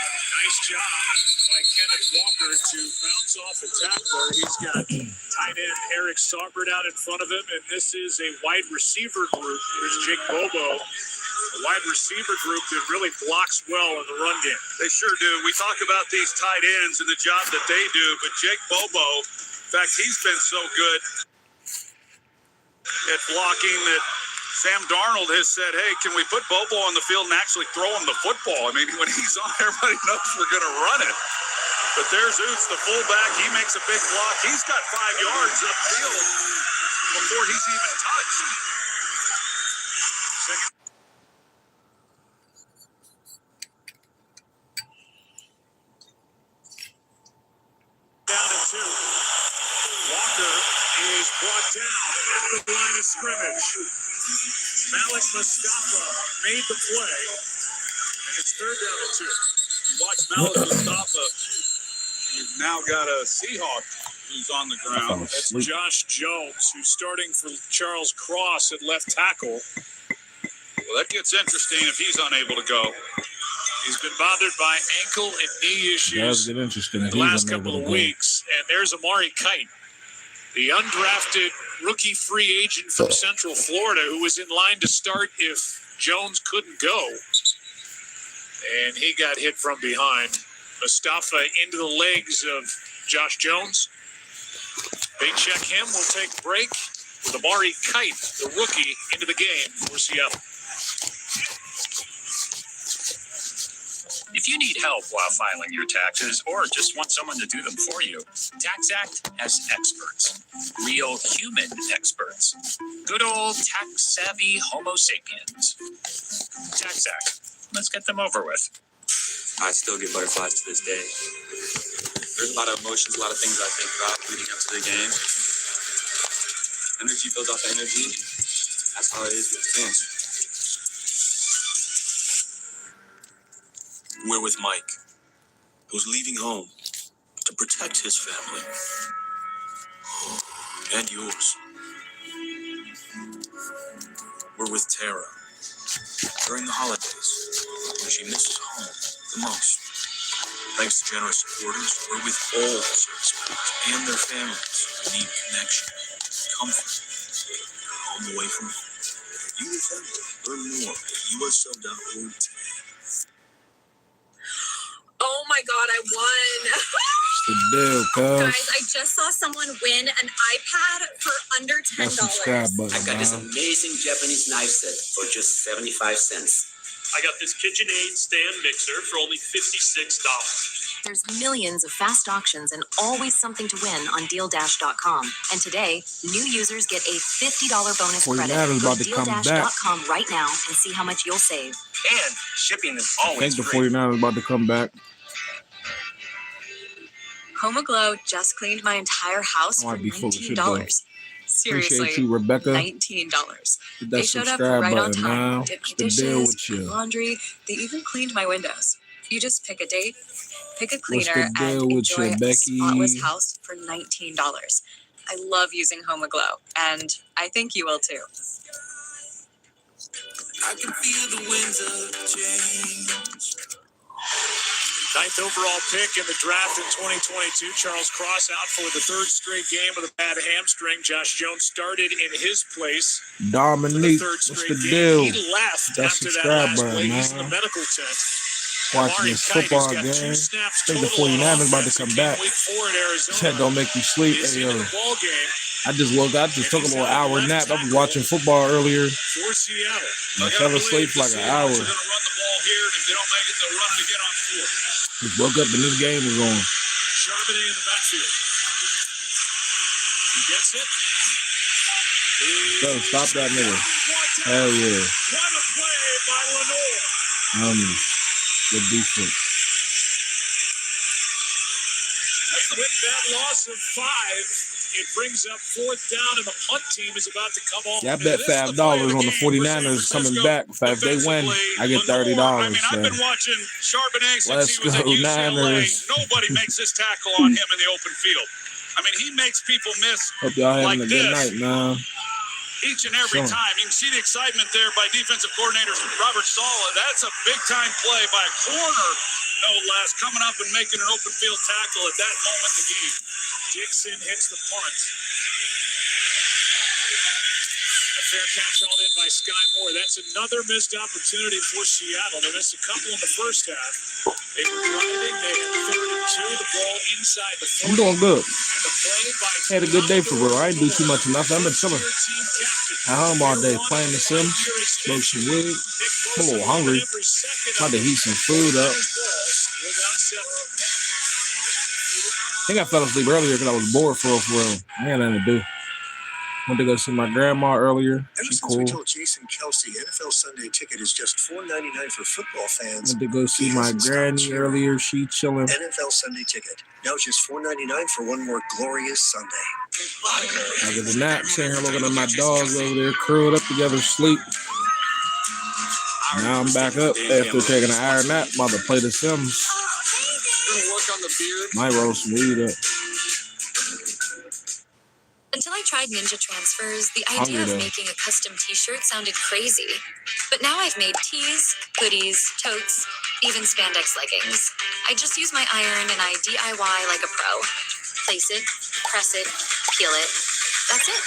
Nice job by Kenneth Walker to bounce off a tackler. He's got tight end Eric Saubert out in front of him, and this is a wide receiver group. There's Jake Bobo, a wide receiver group that really blocks well in the run game. They sure do. We talk about these tight ends and the job that they do, but Jake Bobo, in fact, he's been so good at blocking that Sam Darnold has said, hey, can we put Bobo on the field and actually throw him the football? I mean, when he's on, everybody knows we're going to run it. But there's Oots, the fullback. He makes a big block. He's got 5 yards upfield before he's even touched. Down to 2. Walker is brought down at the line of scrimmage. Malik Mustafa made the play, and it's 3rd down and 2. You watch Malik Mustafa. You've now got a Seahawk who's on the ground. That's Josh Jones, who's starting for Charles Cross at left tackle. Well, that gets interesting if he's unable to go. He's been bothered by ankle and knee issues the last couple of weeks. And there's Amari Kite, the undrafted rookie free agent from Central Florida, who was in line to start if Jones couldn't go. And he got hit from behind. Mustafa into the legs of Josh Jones. They check him. We'll take a break with Amari Kite, the rookie, into the game for Seattle. If you need help while filing your taxes or just want someone to do them for you, TaxAct has experts. Real human experts. Good old tax-savvy Homo sapiens. TaxAct. Let's get them over with. I still get butterflies to this day. There's a lot of emotions, a lot of things I think about leading up to the game. Energy builds off energy. That's how it is with fans. We're with Mike, who's leaving home to protect his family and yours. We're with Tara during the holidays when she misses home the most. Thanks to generous supporters, we're with all service members and their families who need connection, comfort, home away from home. You with family. Learn more at USO.org today. Oh my God, I won. The deal, Guys, I just saw someone win an iPad for under $10. I got this amazing Japanese knife set for just 75 cents. I got this KitchenAid stand mixer for only $56. There's millions of fast auctions and always something to win on DealDash.com. And today, new users get a $50 bonus credit. Go to DealDash.com right now and see how much you'll save. And shipping is always I think the free. 49ers about to come back. HomeAglow just cleaned my entire house for $19. Seriously, Appreciate you, Rebecca. $19. Hit that They showed up subscribe right on button time. now. Did my What's the deal dishes, with you? laundry. They even cleaned my windows. You just pick a date, pick a What's cleaner, the deal and with you, enjoy a Becky? spotless house for $19. I love using HomeAglow, and I think you will too. I can feel the winds of change. 9th overall pick in the draft in 2022. Charles Cross out for the 3rd straight game with a bad hamstring. Josh Jones started in his place. Dominique, For the 3rd what's straight the game. deal? He left That after that subscribe last button, play. He's in the man. medical tent. Watching Amari this Kite, who's football got 2 game. snaps I think the total on 49ers about to offense come in back. Week 4 in Arizona. That don't make you sleep. Is Hey, into yo. the ball game I just woke up. I just took a little hour nap. I was watching football earlier. for Seattle. And I fell asleep for like an hour. They're going to run the ball here, and if they don't make it, they'll run it again on 4th. Just woke up and this game was on. Charbonnet in the backfield. He gets it. So stop that nigga. Hell yeah. What a play by Lenore. Good defense. With that loss of 5, it brings up 4th down, and the punt team is about to come off. Yeah, I bet $5 on the 49ers coming back. If they win, I get $30. I mean, So. I've been watching Charbonnet since Let's he was at go, UCLA. Niners. Nobody makes this tackle on him in the open field. I mean, he makes people miss Hope y'all having like a good this night, man. each and every Sure. time. You can see the excitement there by defensive coordinator Robert Saleh. That's a big-time play by a corner no less, coming up and making an open field tackle at that moment in the game. Dixon hits the punt. A fair catch hauled in by Sky Moore. That's another missed opportunity for Seattle. They missed a couple in the first half. They were driving. They had 3rd and 2. The ball inside the 40. I'm doing good. And the play by Had a good day for real. I ain't do too much of nothing. I've been chilling at home all day playing The Sims, smoke some weed. I'm a little hungry. About to heat some food up. I think I fell asleep earlier because I was bored for real. I had nothing to do. Went to go see my grandma earlier. Ever She since cool. we told Jason Kelsey NFL Sunday Ticket is just $4.99 for football fans. Went to go see my granny earlier. She chilling. NFL Sunday Ticket. Now just $4.99 for one more glorious Sunday. After the nap, seeing her looking at my dogs over there, curled up together, sleep. Now I'm back up after taking an hour nap. About to play The Sims. Gonna work on the beard. Might roll some weed up. Until I tried Ninja Transfers, the Hungry idea of though. making a custom t-shirt sounded crazy. But now I've made tees, hoodies, totes, even spandex leggings. I just use my iron and I DIY like a pro. Place it, press it, peel it. That's it.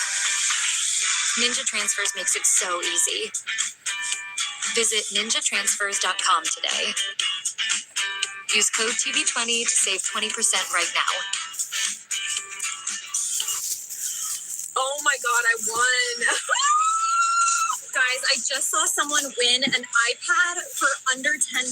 Ninja Transfers makes it so easy. Visit ninjatransfers.com today. Use code TV20 to save 20% right now. Oh my God, I won. Guys, I just saw someone win an iPad for under $10.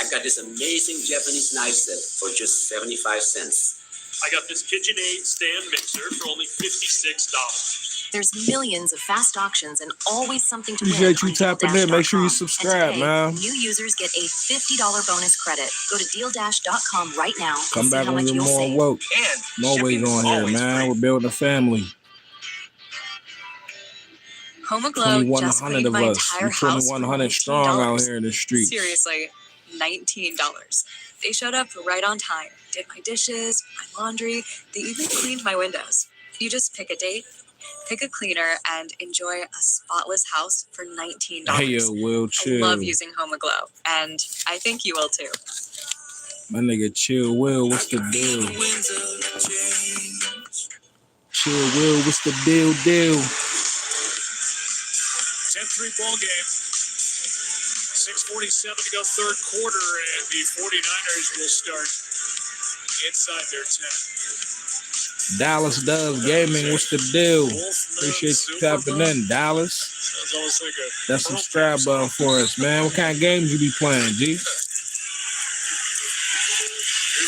I got this amazing Japanese knife set for just 75 cents. I got this KitchenAid stand mixer for only $56. There's millions of fast auctions and always something to Appreciate win you tapping in. Make sure you subscribe, man. New users get a $50 bonus credit. Go to DealDash.com right now and Come see back how when much you're you'll more save. woke. And I'm always shipping is on here, always man. free. We're building a family. HomeAglow just 2,100 cleaned of my us. entire We're house for 2,100 strong out $19. here in the streets. Seriously, $19. They showed up right on time, did my dishes, my laundry, they even cleaned my windows. You just pick a date, pick a cleaner, and enjoy a spotless house for $19. Hey, yo, Will, I chill. love using HomeAglow, and I think you will too. My nigga, chill, Will. What's the deal? Chill, Will. What's the deal? 10-3 ball game. 6:47 to go, third quarter, and the 49ers will start inside their 10. Dallas Doves Gaming. What's the deal? Appreciate you tapping in, Dallas. That's almost like a That's some subscribe button for us, man. What kind of games you be playing, G? Here's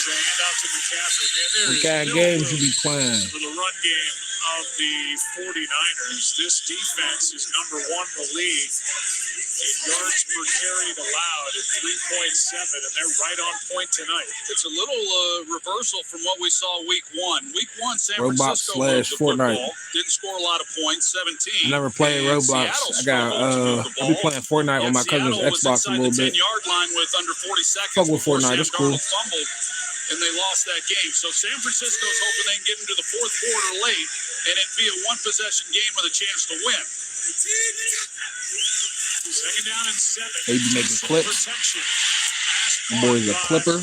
a handout to McCaffrey. Man, there What is kind of no games you room be playing? for the run game of the 49ers. This defense is number 1 in the league in yards per carry allowed at 3.7, and they're right on point tonight. It's a little reversal from what we saw week 1. Week 1, San Roblox Francisco moved the /Fortnite. football, didn't score a lot of points, 17. I never played And Roblox. Seattle I got struggled to move the I be ball. playing Fortnite on Yet my cousin's Seattle was Xbox a inside little the bit. 10-yard line with under 40 seconds Fuck with before Fortnite, Sam it's cool. Darnold fumbled, and they lost that game. So San Francisco's hoping they can get into the fourth quarter late and it be a one-possession game with a chance to win. Second down and 7. They be making clips. Protection. My boy's a clipper.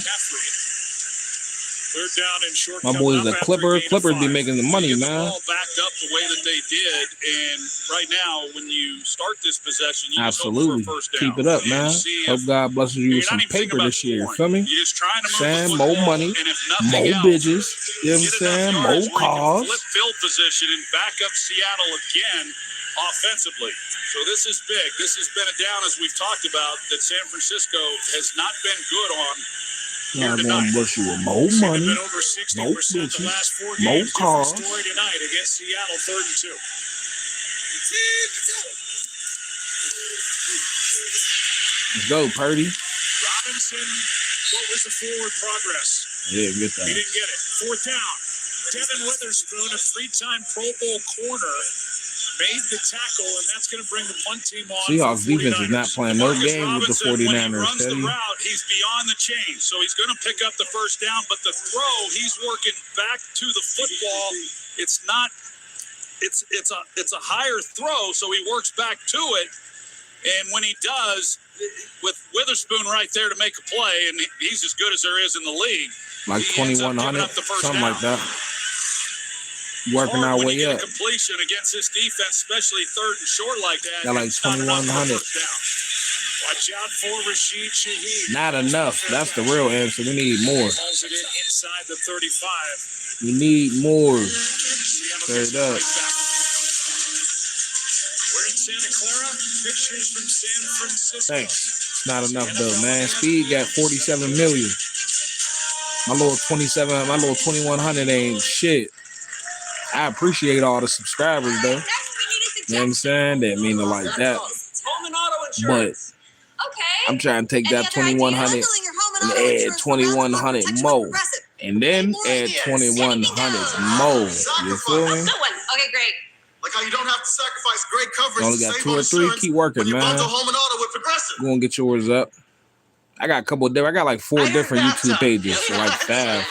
Third down and short. My boy's coming a up after clipper. a gain of Clippers be 5. making the money, Get the man. ball backed up the way that they did, and right now, when you start this possession, you Absolutely. just hope for a first down. Keep it up, And man. see Hope if- God blesses you you're with not some even thinking paper about this year. scoring. Feel me? You're just trying to move Saying the more football, money, and if more nothing else, bitches. You know what I'm get saying? enough More yards where you can cars. flip field position and back up Seattle again offensively. So this is big. This has been a down, as we've talked about, that San Francisco has not been good on. I'm gonna bless you with more They've money, been over 60% more the bitches, last 4 more games. cars. Different story tonight against Seattle, 3rd and 2. Let's go, Purdy. Robinson, what was the forward progress? Yeah, get He that. didn't get it. 4th down. Devin Witherspoon, a 3-time Pro Bowl corner, made the tackle, and that's going to bring the punt team on. Seahawks for the defense is not 49ers. playing no Marcus game with the Robinson, when he 49ers. runs Tell the you. route, he's beyond the chain, so he's going to pick up the first down. But the throw, he's working back to the football. It's not. It's a higher throw, so he works back to it. And when he does, with Witherspoon right there to make a play, and he's as good as there is in the league. Like He ends up 2100, giving up the first something down. like that. Working Hard our when way you get up. a completion against this defense, especially third and short like that. Got like It's not enough for a 2100. first down. Watch out for Rashid Shaheed. Not enough. That's the real answer. We need more. Hauls it in inside the 35. We need more. Straight Straight up. We're in Santa Clara. Pictures from San Francisco. Thanks. It's not enough though, man. Speed got 47 million. My little 27, my little 2100 ain't shit. I appreciate all the subscribers though. You know what I'm saying? That mean it like that. But I'm trying to take that 2100 and add 2100 more. And then add 2100 more. You feel me? Okay, great. Like how you don't have to sacrifice great coverage. Only got 2 or 3. Keep working, man. Home and auto with Progressive. Go and get yours up. I got a couple of different. I got like 4 different YouTube pages, so like 5.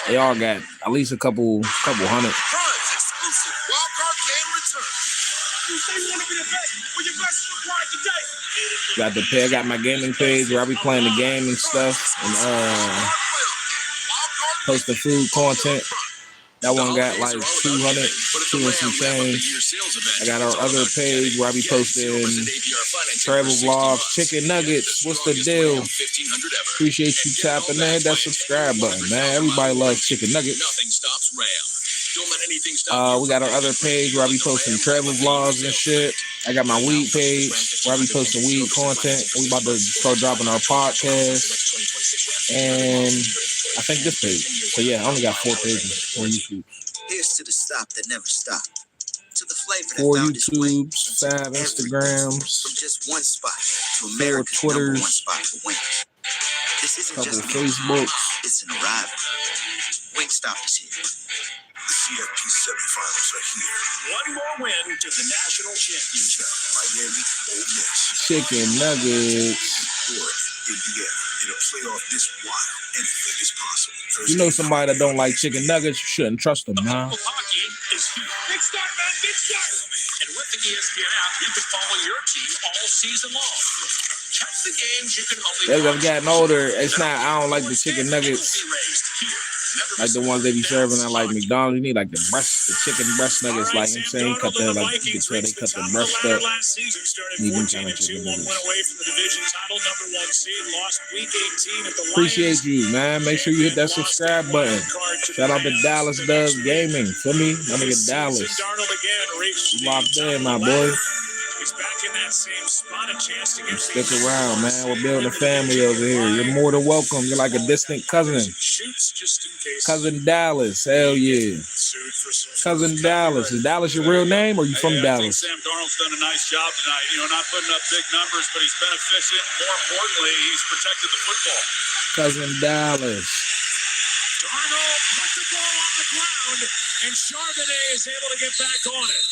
They all got at least a couple hundred. Exclusive wild card game return. You say you want to be the best. Well, your best is required today. Got the pay. I got my gaming page where I be playing the game and stuff, and posting food content. That one got like 200, 2 and some change. I got our other page where I be posting travel vlogs, chicken nuggets. What's the deal? Appreciate you tapping in. Hit that subscribe button, man. Everybody loves chicken nuggets. We got our other page where I be posting travel vlogs and shit. I got my weed page where I be posting weed content. We about to start dropping our podcast. And I think this page. So yeah, I only got 4 pages on YouTube. Here's to the stop that never stopped. To the flavor that 4 found its way YouTubes, 5 every Instagrams, from just one spot to 4 America's Twitters, #1 spot for wings. This isn't couple just Facebooks. it's an arrival. Wingstop is here. The CFP semifinals are here. One more win to the national championship. Miami, Ole Miss, Chicken nuggets. Oregon, Indiana. In a playoff this wild, anything is possible. You know somebody that don't like chicken nuggets, you shouldn't trust them, man. Hockey is here. Big start, man, big start. And with the ESPN app, you can follow your team all season long. Catch the games you can only As I've gotten older, it's not, I don't like the chicken nuggets like the ones they be serving at like McDonald's. You need like the chicken breast nuggets, like I'm saying, cut that, like you can tell they cut the breast up. Need them kind of chicken nuggets. Appreciate you, man. Make sure you hit that subscribe button. Shout out to Dallas Does Gaming. Feel me? My nigga Dallas. You locked in, my boy. He's back in that same spot, a chance to get Stick around, man. We're building a family over here. You're more than welcome. You're like a distant cousin. shoots just in case. Cousin Dallas. Hell yeah. Cousin Dallas. Is Dallas your real name or you from I think Dallas? Sam Darnold's done a nice job tonight. You know, not putting up big numbers, but he's been efficient. More importantly, he's protected the football. Cousin Dallas. Darnold put the ball on the ground, and Charbonnet is able to get back on it.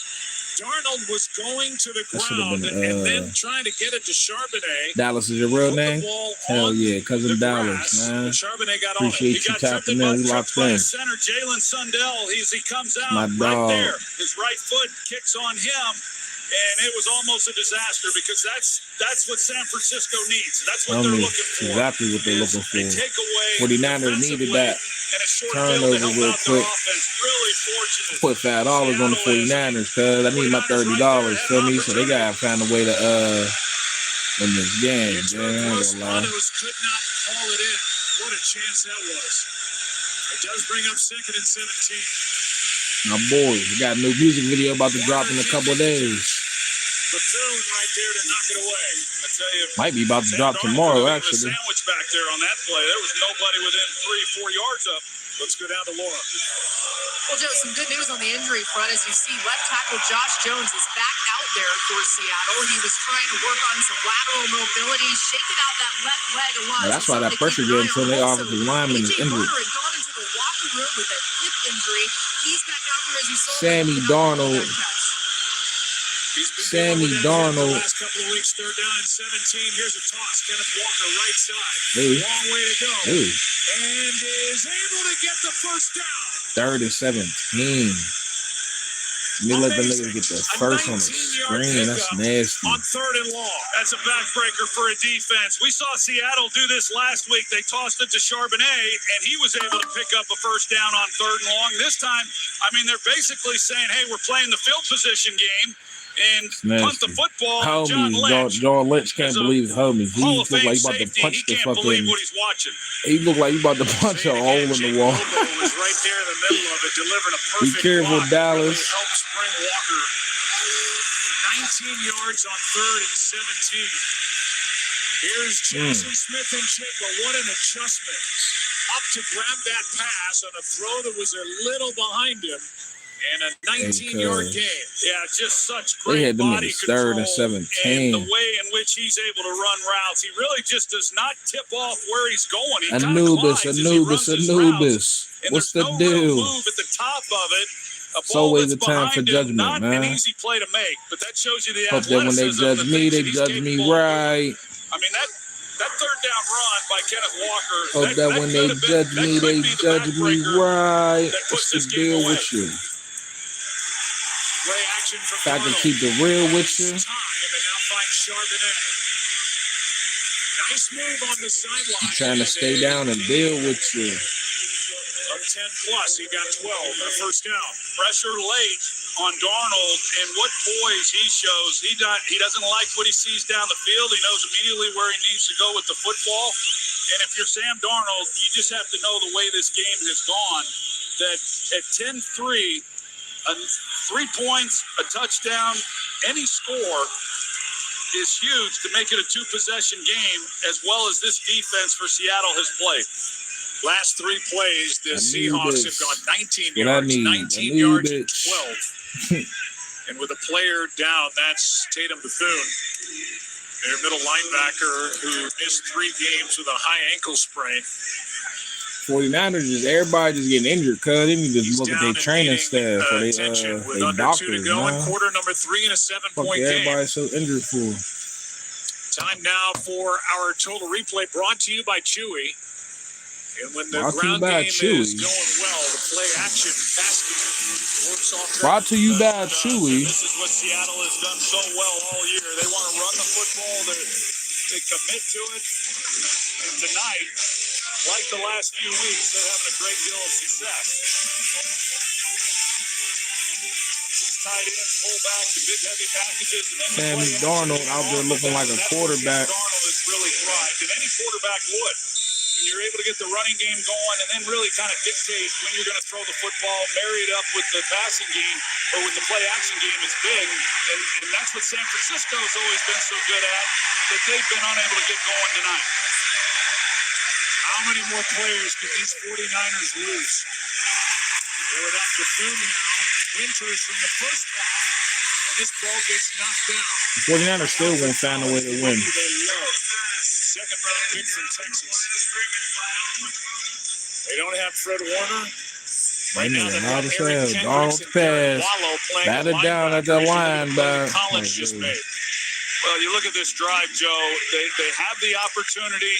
Darnold was going to the That should've ground been, and then trying to get it to Charbonnet. Dallas is your real name? Hell yeah, Cousin Dallas, man. Charbonnet got Appreciate you tapping in. We locked in. Center Jalen Sundell, he comes out My right dog. there. His right foot kicks on him, and it was almost a disaster because that's what San Francisco needs. That's what I they're mean, looking for. exactly what they're is looking for. a takeaway 49ers needed that and a short turnover field to help real out their quick. offense. Really fortunate. Put $5 on the 49ers, cuz I need my $30, feel me? So they gotta find a way to win this game, man. I ain't gonna lie. Matos could not call it in. What a chance that was. It does bring up 2nd and 17. My boy, we got a new music video about to drop in a couple of days. Bethune right there to knock it away. I tell you, Might be about to Sam drop Darnold tomorrow, was a actually. sandwich back there on that play. There was nobody within 3-4 yards up. Let's go down to Laura. Well, Joe, some good news on the injury front. As you see, left tackle Josh Jones is back out there for Seattle. He was trying to work on some lateral mobility, shaking out that left leg a lot. Now, that's why that pressure getting to their offensive lineman is injured. Garner had gone into the locker room with a hip injury. He's back out there as you saw. Sammy Darnold. Sammy Darnold. Last couple of weeks, 3rd down and 17. Here's a toss. Kenneth Walker, right side. Hey. Long way to go. Hey. And is able to get the first down. 3rd and 17. Let me let the niggas get the first on the screen. That's nasty. On 3rd and long. That's a backbreaker for a defense. We saw Seattle do this last week. They tossed it to Charbonnet, and he was able to pick up a first down on 3rd and long. This time, I mean, they're basically saying, hey, we're playing the field position game and punt the football. John Lynch, John Lynch can't believe his homie. He looked like he about to punch the fucking. What he's watching. He looked like he about to punch a hole in the wall. Was right there in the middle of it, delivering a Be perfect careful, block. Dallas. Really helped Spring Walker. 19 yards on 3rd and 17. Here's Jackson Smith and Jigba. What an adjustment. Up to grab that pass on a throw that was a little behind him. And a 19-yard gain. Yeah, just such great They had them body in 3rd control. and 17. And the way in which he's able to run routes, he really just does not tip off where he's going. He Anubis. What's the no deal? Move at the top of it. It's always a time for judgment, not man. an easy play to make, but that shows you the Hope that when they judge me, they judge me right. I mean, that 3rd down run by Kenneth Walker. Hope that when they judge me, they judge me right. What's the deal with you? Play action from If I can keep it real with you. Time, and now find Charbonnet. Nice move on the sideline. I'm trying to stay down and deal with you. Of 10 plus, he got 12 and a first down. Pressure late on Darnold, and what poise he shows. He doesn't like what he sees down the field. He knows immediately where he needs to go with the football. And if you're Sam Darnold, you just have to know the way this game has gone, that at 10-3, 3 points, a touchdown, any score is huge to make it a 2-possession game, as well as this defense for Seattle has played. Last 3 plays, the Seahawks have gone 19 yards, 19 yards and 12. And with a player down, that's Tatum Bethune, their middle linebacker who missed 3 games with a high ankle sprain. 49ers is everybody just getting injured, cuz they need to just look at their training staff or they doctors, man. Quarter number 3 in a 7-point game. Everybody's so injured for. Time now for our total replay brought to you by Chewy. And when the Brought to you ground by game Chewy. is going well, the play action basket works off. Brought to you by Chewy. This is what Seattle has done so well all year. They want to run the football. They commit to it. And tonight, like the last few weeks, they're having a great deal of success. These tight ends pull back the big heavy packages. And then Sam Darnold out there looking like a quarterback. Darnold has really thrived, and any quarterback would. You're able to get the running game going and then really kind of dictate when you're going to throw the football, marry it up with the passing game or with the play action game is big. And that's what San Francisco has always been so good at, that they've been unable to get going tonight. How many more players can these 49ers lose? They're without Bethune now. Winters from the first half. And this ball gets knocked down. The 49ers still won't find a way to win. Second round pick from Texas. They don't have Fred Warner. Right now, not as hell. Darnold pass. Batted down at the line by Collins just made. Well, you look at this drive, Joe. They have the opportunity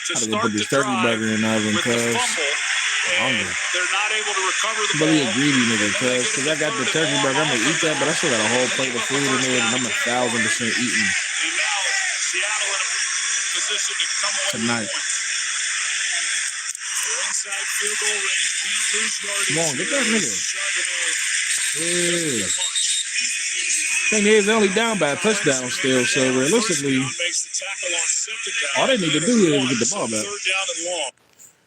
to start the turkey drive burger in the oven, with the cuz. fumble, and they're not able to recover the Really a ball. greedy nigga, cuz I got the turkey burger. I'm gonna eat that, but I still got a whole plate of food in there, and I'm 1,000% eating And now Seattle in a position to come away tonight. with points. They're inside field goal range. Can't lose yardage. Come on, get that nigga. Charbonnet Yeah. Thing is, they're only down by a touchdown still, so realistically, makes the tackle on second down. all they need to do is get the ball back. Third down and long.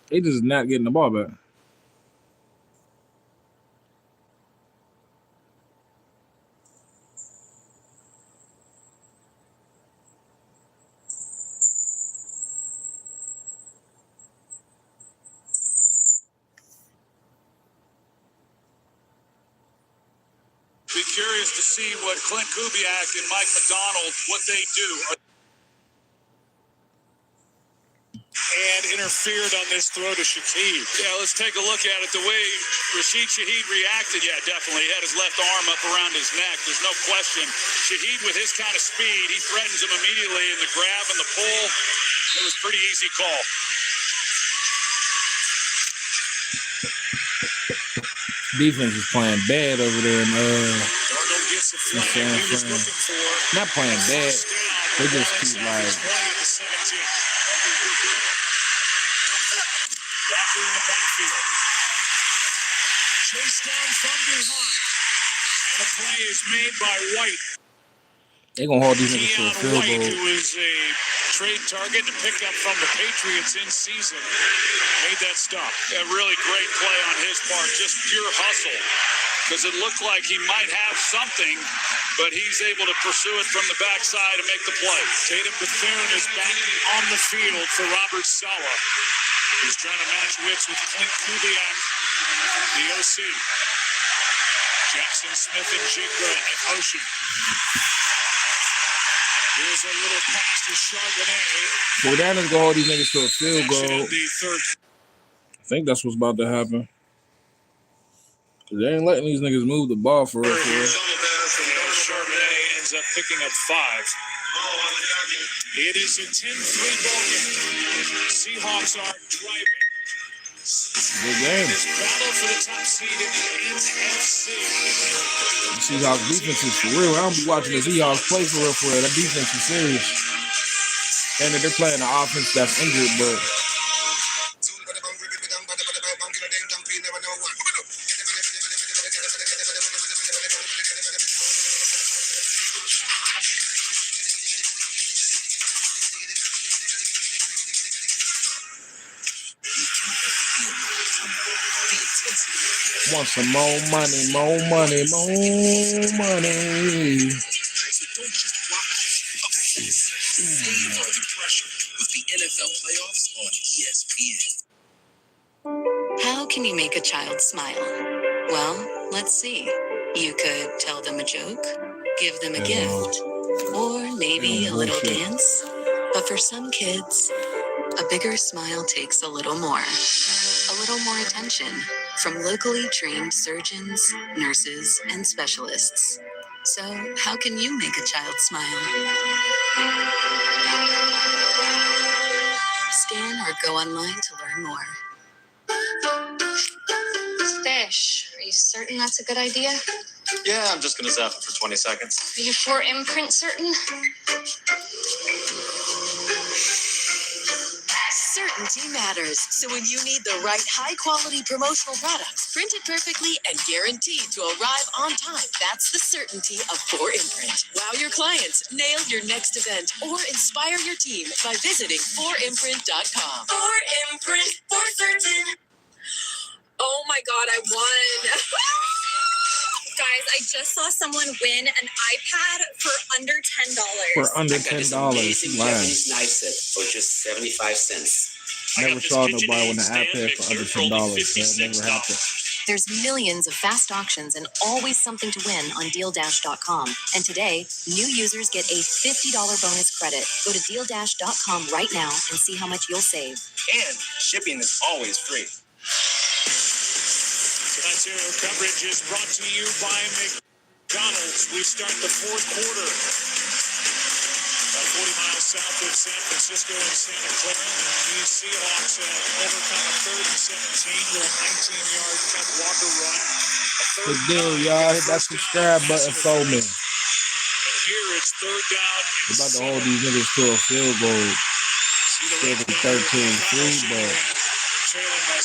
They just not getting the ball back. Be curious to see what Clint Kubiak and Mike McDonald, what they do. And interfered on this throw to Shaheed. Yeah, let's take a look at it. The way Rashid Shaheed reacted, yeah, definitely. He had his left arm up around his neck. There's no question. Shaheed, with his kind of speed, he threatens him immediately in the grab and the pull. It was a pretty easy call. 49 Defense is playing bad over there in Darnold gets the in flag San he was Fran. looking for. Not playing bad. First down. They just Alex keep Evans like playing at the 17. Walker in the backfield. Chased down from behind. The play is made by White. they gonna hold these niggas to a Keon field White, goal. who is a trade target and picked up from the Patriots in season, made that stop. A really great play on his part, just pure hustle. Because it looked like he might have something, but he's able to pursue it from the backside and make the play. Tatum Bethune is back on the field for Robert Saleh. He's trying to match wits with Clint Kubiak, the OC. Jackson Smith and Jigba in motion. Here's a little pass to Charbonnet. Jordan's gonna hold these niggas to a field Action goal. in the third. I think that's what's about to happen. Cause they ain't letting these niggas move the ball for real. Charbonnet ends up picking up 5. It is a 10-3 ball game. Seahawks are driving. Good game. This battle for the top seed in the NFC. The Seahawks defense is for real. I don't be watching the Seahawks play for real, for real. That defense is serious. And they're playing an offense that's injured, but want some more money, more money, more money. So don't just watch, save all the pressure with the NFL playoffs on ESPN. How can you make a child smile? Well, let's see. You could tell them a joke, give them a gift, or maybe a little dance. But for some kids, a bigger smile takes a little more attention from locally trained surgeons, nurses, and specialists. So, how can you make a child smile? Scan or go online to learn more. Fish. Are you certain that's a good idea? Yeah, I'm just gonna zap it for 20 seconds. Are you for imprint certain? Certainty matters. So when you need the right high-quality promotional products, printed perfectly and guaranteed to arrive on time, that's the certainty of 4imprint. Wow your clients, nail your next event, or inspire your team by visiting 4imprint.com. 4imprint, for certain. Oh my God, I won. Guys, I just saw someone win an iPad for under $10. For under $10, Amazing wow. Japanese knife set for just 75 cents. Never saw nobody with an iPad for under $10. That never happened. There's millions of fast auctions and always something to win on DealDash.com. And today, new users get a $50 bonus credit. Go to DealDash.com right now and see how much you'll save. And shipping is always free. Tonight's aerial coverage is brought to you by McDonald's. We start the fourth quarter. About 40 miles south of San Francisco and Santa Clara. The Seahawks have overcome a 3rd and 17 with a 19-yard Ted Walker run. Good deal, y'all. Hit that subscribe button for me. And here it's 3rd down. We're about to hold these niggas to a field goal. Still with 13-3, but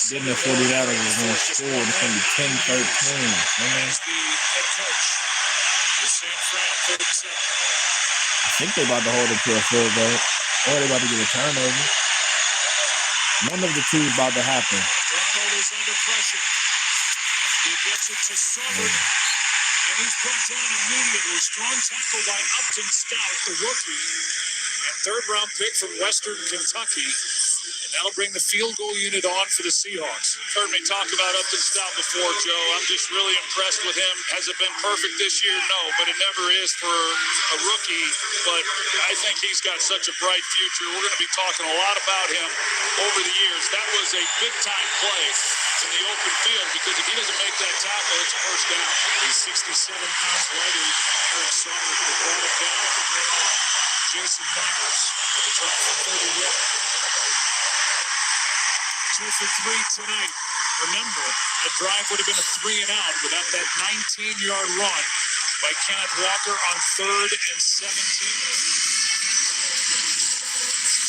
getting the 49ers is going to score. It's going to be 10-13. As the head coach, the San Fran 37. I think they're about to hold it to a field goal. Or they're about to get a turnover. None of the two is about to happen. Darnold is under pressure. He gets it to Summers. And he's brought down immediately. Strong tackle by Upton Stout, the rookie. And 3rd-round pick from Western Kentucky. And that'll bring the field goal unit on for the Seahawks. Heard me talk about Upton Stout before, Joe. I'm just really impressed with him. Has it been perfect this year? No, but it never is for a rookie. But I think he's got such a bright future. We're going to be talking a lot about him over the years. That was a big-time play in the open field because if he doesn't make that tackle, it's a first down. He's 67 pounds lighter than Eric Summers. They brought him down. Jason Myers, the drop from 30 yards. 2 for 3 tonight. Remember, that drive would have been a 3-and-out without that 19-yard run by Kenneth Walker on 3rd and 17.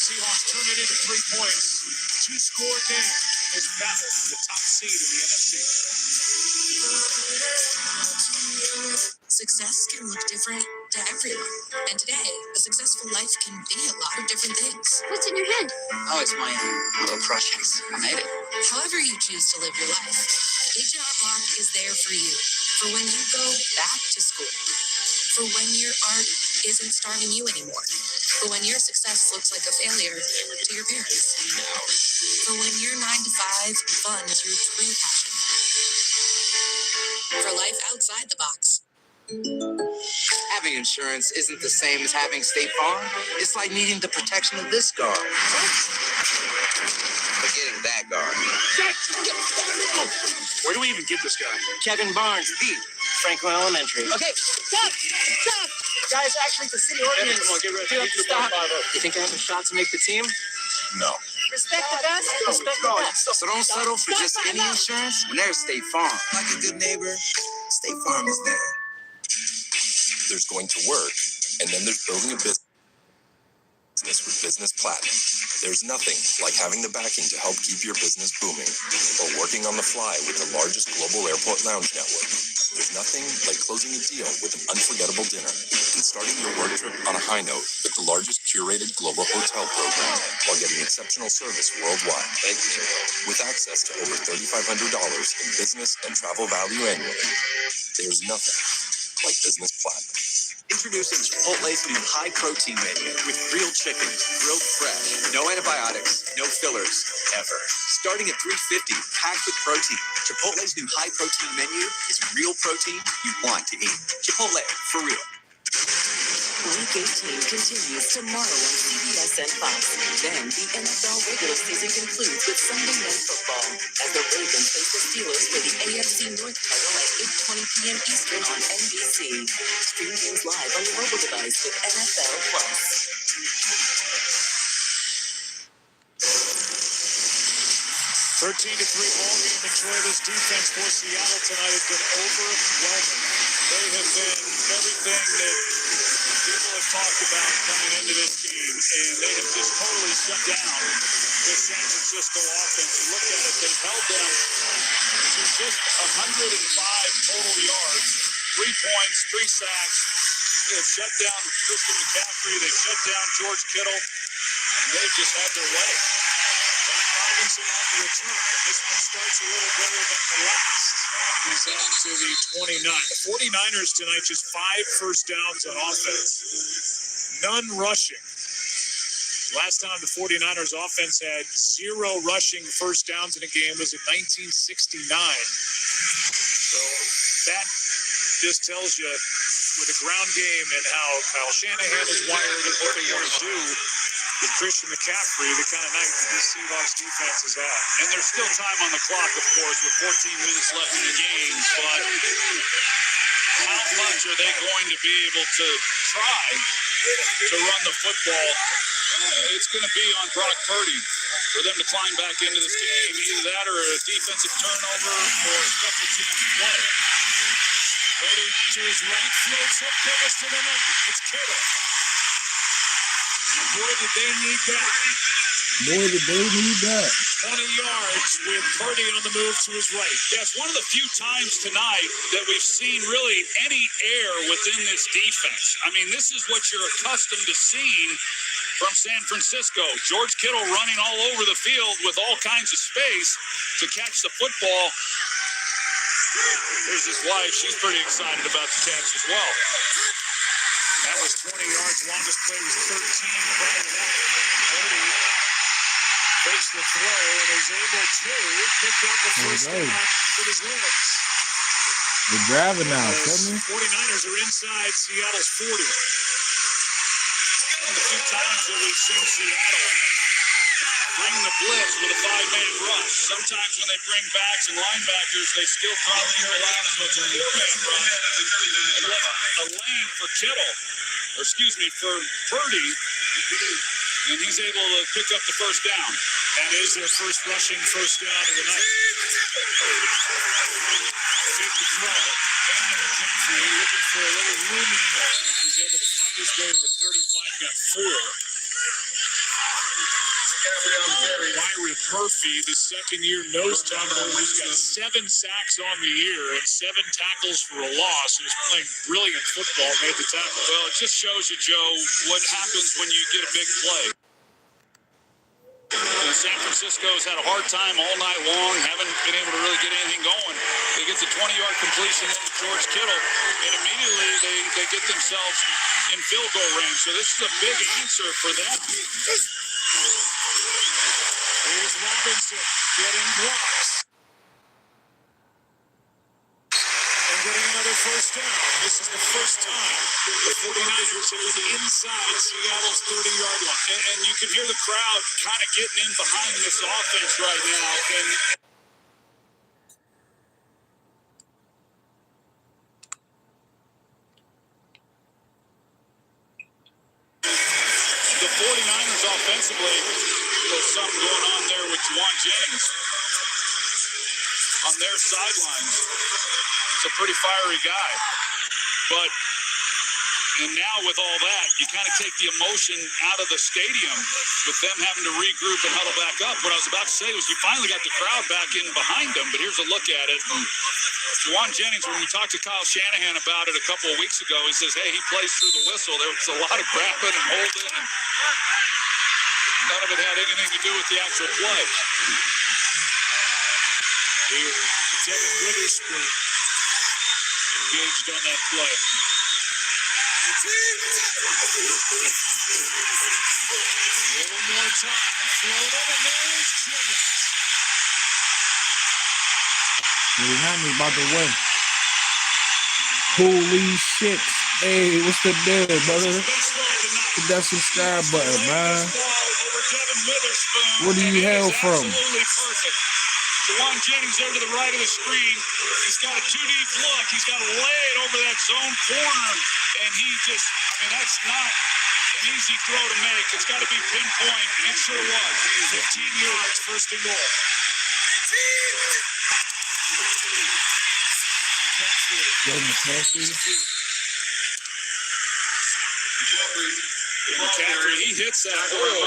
Seahawks turn it into 3 points. 2-score game in this battle for the top seed in the NFC. Success can look different to everyone. And today, a successful life can be a lot of different things. What's in your hand? Oh, it's my little project. I made it. However you choose to live your life, H&R Block is there for you. For when you go back to school. For when your art isn't starving you anymore. For when your success looks like a failure to your parents. For when your 9-to-5 funds your true passion. For life outside the box. Having insurance isn't the same as having State Farm. It's like needing the protection of this guard. Forgetting that guard. Where do we even get this guy? Kevin Barnes, beat Franklin Elementary. Okay, stop! Stop! Guys, actually, the city ordinance. Come on, get ready. You have to stop. You think I have a shot to make the team? No. Respect the best. Respect the best. So don't settle for just any insurance when there's State Farm. Like a good neighbor, State Farm is there. There's going to work, and then there's building a business with Business Platinum. There's nothing like having the backing to help keep your business booming, or working on the fly with the largest global airport lounge network. There's nothing like closing a deal with an unforgettable dinner and starting your work trip on a high note with the largest curated global hotel program while getting exceptional service worldwide. Thank you. With access to over $3,500 in business and travel value annually, there's nothing like Business Platinum. Introducing Chipotle's new high-protein menu with real chicken, grilled fresh, no antibiotics, no fillers, ever. Starting at $3.50, packed with protein. Chipotle's new high-protein menu is real protein you want to eat. Chipotle, for real. Week 18 continues tomorrow on CBS and Fox. Then the NFL regular season concludes with Sunday Night Football as the Ravens face the Steelers for the AFC North title at 8:20 p.m. Eastern on NBC. Stream games live on your mobile device with NFL Plus. 13-3 ball game. Enjoy this defense for Seattle tonight has been overwhelming. They have been everything that people have talked about coming into this game, and they have just totally shut down this San Francisco offense. You look at it, they've held them to just 105 total yards, 3 points, 3 sacks. They have shut down Christian McCaffrey, they've shut down George Kittle, and they've just had their way. Robinson on the return. This one starts a little better than the last. He's up to the 29. The 49ers tonight just 5 first downs on offense. None rushing. Last time the 49ers offense had 0 rushing first downs in a game was in 1969. So that just tells you with a ground game and how Kyle Shanahan is wired and what they want to do with Christian McCaffrey, the kind of night that this Seahawks defense is at. And there's still time on the clock, of course, with 14 minutes left in the game, but how much are they going to be able to try to run the football? It's going to be on Brock Purdy for them to climb back into this game. Either that or a defensive turnover or special teams play. Purdy to his right, floats hook pass to the middle. It's Kittle. Boy, did they need that. 20 yards with Purdy on the move to his right. Yeah, it's one of the few times tonight that we've seen really any air within this defense. I mean, this is what you're accustomed to seeing from San Francisco. George Kittle running all over the field with all kinds of space to catch the football. There's his wife. She's pretty excited about the catch as well. That was 20 yards. Longest play was 13 prior to that. Purdy fakes the throw and is able to pick up the first down with his legs. They're driving now, tell me. 49ers are inside Seattle's 40. One of the few times that we've seen Seattle bring the blitz with a 5-man rush. Sometimes when they bring backs and linebackers, they still drop people out, so it's a 4-man rush. A lane for Kittle, or excuse me, for Purdy. and he's able to pick up the first down. That is their first rushing first down of the night. Fake the throw. Brandon McCaffrey looking for a little room in there. He's able to find his way to 35, got 4. Byron Murphy, the second-year nose tackle, who's got 7 sacks on the year and 7 tackles for a loss, who's playing brilliant football, made the tackle. Well, it just shows you, Joe, what happens when you get a big play. San Francisco's had a hard time all night long, haven't been able to really get anything going. They get the 20-yard completion into George Kittle, and immediately they get themselves in field goal range. So this is a big answer for them. Here's Robinson getting blocks. And getting another first down. This is the first time the 49ers have been inside Seattle's 30-yard line. And you can hear the crowd kind of getting in behind this offense right now. And the 49ers offensively, there's something going on there with Juwan Jennings on their sidelines. He's a pretty fiery guy. But, and now with all that, you kind of take the emotion out of the stadium with them having to regroup and huddle back up. What I was about to say was you finally got the crowd back in behind them, but here's a look at it. Juwan Jennings, when we talked to Kyle Shanahan about it a couple of weeks ago, he says, hey, he plays through the whistle. There was a lot of grabbing and holding, and none of it had anything to do with the actual play. Devin Witherspoon engaged on that play. A little more time. Floated, and there is Jennings. 49ers about to win. Holy shit. Hey, what's the deal, brother? Hit that subscribe button, man. Where do you hail from? Absolutely perfect. Juwan Jennings there to the right of the screen. He's got a 2-deep look. He's got to lay it over that zone corner. And he just, I mean, that's not an easy throw to make. It's got to be pinpoint, and it sure was. 15 yards, first and goal. McCaffrey, he hits that hole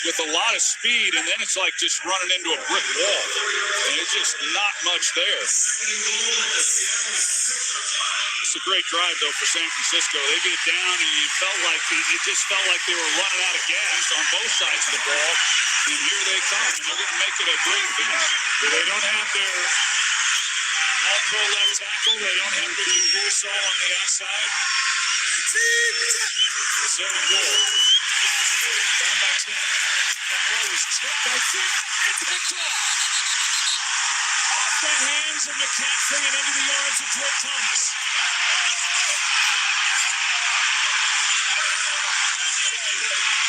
with a lot of speed, and then it's like just running into a brick wall. And it's just not much there. It's a great drive, though, for San Francisco. They get down, and it just felt like they were running out of gas on both sides of the ball. And here they come, and they're going to make it a great finish. They don't have their all-pro left tackle. They don't have Ricky Pearsall on the outside. Second goal. Down by 10. That ball was tipped by 10 and picked off. Off the hands of McCaffrey and into the arms of Drake Thomas.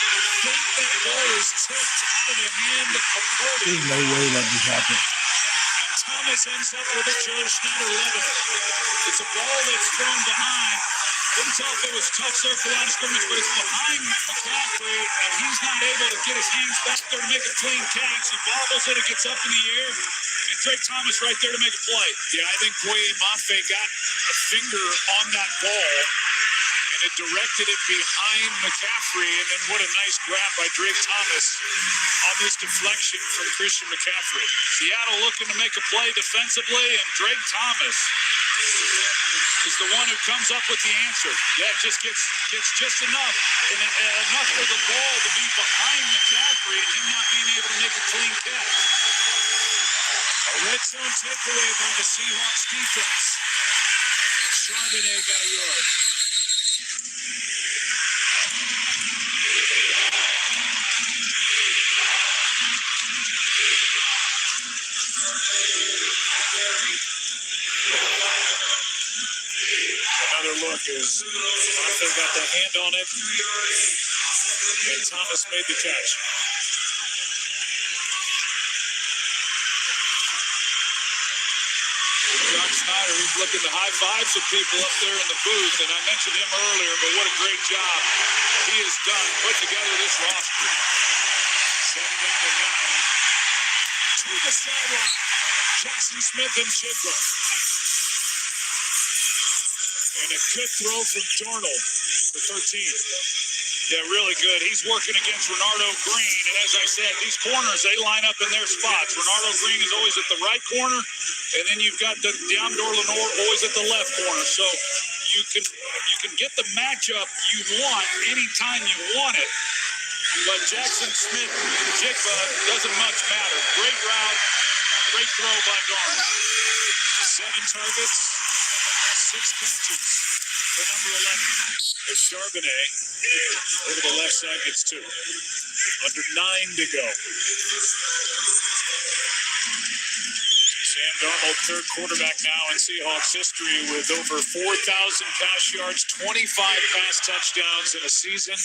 I think that ball is tipped out of the hand of Purdy. There's no way that just happened. And Thomas ends up with a Joe Schneider 11. It's a ball that's thrown behind. Couldn't tell if it was tough circle line of scrimmage, but it's behind McCaffrey, and he's not able to get his hands back there to make a clean catch. He bobbles it, it gets up in the air, and Drake Thomas right there to make a play. Yeah, I think Boye Mafe got a finger on that ball, and it directed it behind McCaffrey, and then what a nice grab by Drake Thomas on this deflection from Christian McCaffrey. Seattle looking to make a play defensively, and Drake Thomas is the one who comes up with the answer. Yeah, it just gets just enough, and enough for the ball to be behind McCaffrey and him not being able to make a clean catch. A red zone takeaway by the Seahawks defense. And Charbonnet got a yard. Another look is Mafe got the hand on it, and Thomas made the catch. John Schneider, he's looking to high five some people up there in the booth, and I mentioned him earlier, but what a great job he has done putting together this roster. 7 to the sideline. Jackson Smith and Jigba. And a good throw from Darnold for 13. Yeah, really good. He's working against Renardo Green. And as I said, these corners, they line up in their spots. Renardo Green is always at the right corner. And then you've got Deomdor Lenoir always at the left corner. So you can get the matchup you want anytime you want it. But Jackson Smith and Jigba doesn't much matter. Great route, great throw by Darnold. 7 targets, 6 catches for number 11. As Charbonnet over the left side gets 2. Under 9 to go. Sam Darnold, third quarterback now in Seahawks history with over 4,000 pass yards, 25 pass touchdowns in a season.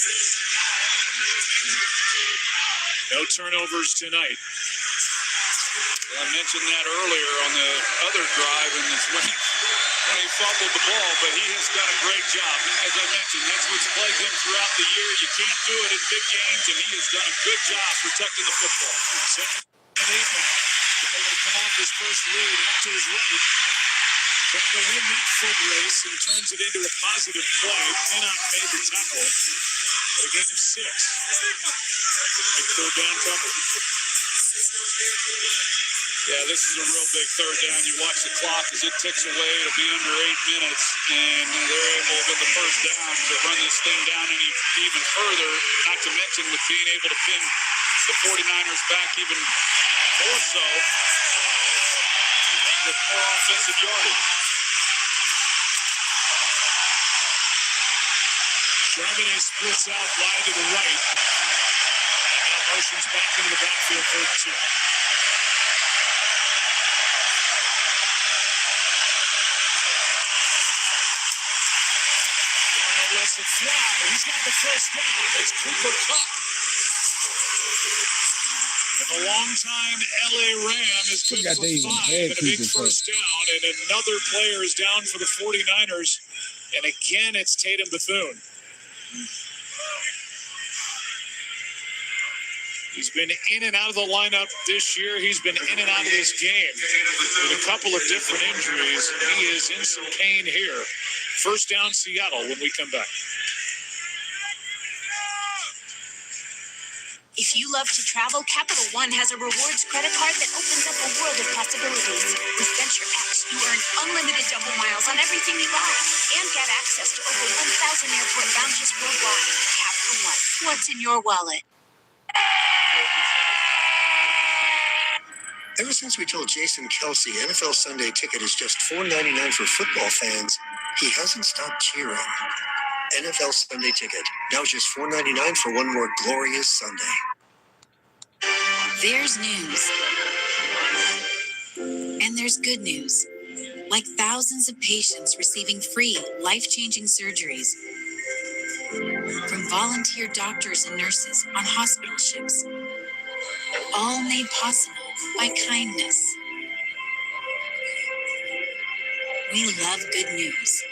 No turnovers tonight. Well, I mentioned that earlier on the other drive, and it's when he fumbled the ball, but he has done a great job. As I mentioned, that's what's plagued him throughout the year. You can't do it in big games, and he has done a good job protecting the football. 7 and 8. Able to come off his first lead out to his right. Trying to win that foot race and turns it into a positive play. Pinnock made the tackle. But a gain of 6. Big third down cover. Yeah, this is a real big third down. You watch the clock as it ticks away. It'll be under 8 minutes, and they're able with the first down to run this thing down even further, not to mention with being able to pin the 49ers back even more so with more offensive yardage. Charbonnet splits out wide to the right. Motions back into the backfield, 32. Lets it fly. He's got the first down. It's Cooper Kupp. And the longtime LA Ram is good for 5 and a big first down. And another player is down for the 49ers. And again, it's Tatum Bethune. He's been in and out of the lineup this year. He's been in and out of this game with a couple of different injuries. He is in some pain here. First down, Seattle, when we come back. If you love to travel, Capital One has a rewards credit card that opens up a world of possibilities. With Venture X, you earn unlimited double miles on everything you buy and get access to over 1,000 airport lounges worldwide. Capital One, what's in your wallet? Ever since we told Jason Kelsey NFL Sunday Ticket is just $4.99 for football fans, he hasn't stopped cheering. NFL Sunday Ticket, now just $4.99 for one more glorious Sunday. There's news. And there's good news. Like thousands of patients receiving free, life-changing surgeries from volunteer doctors and nurses on hospital ships. All made possible by kindness. We love good news.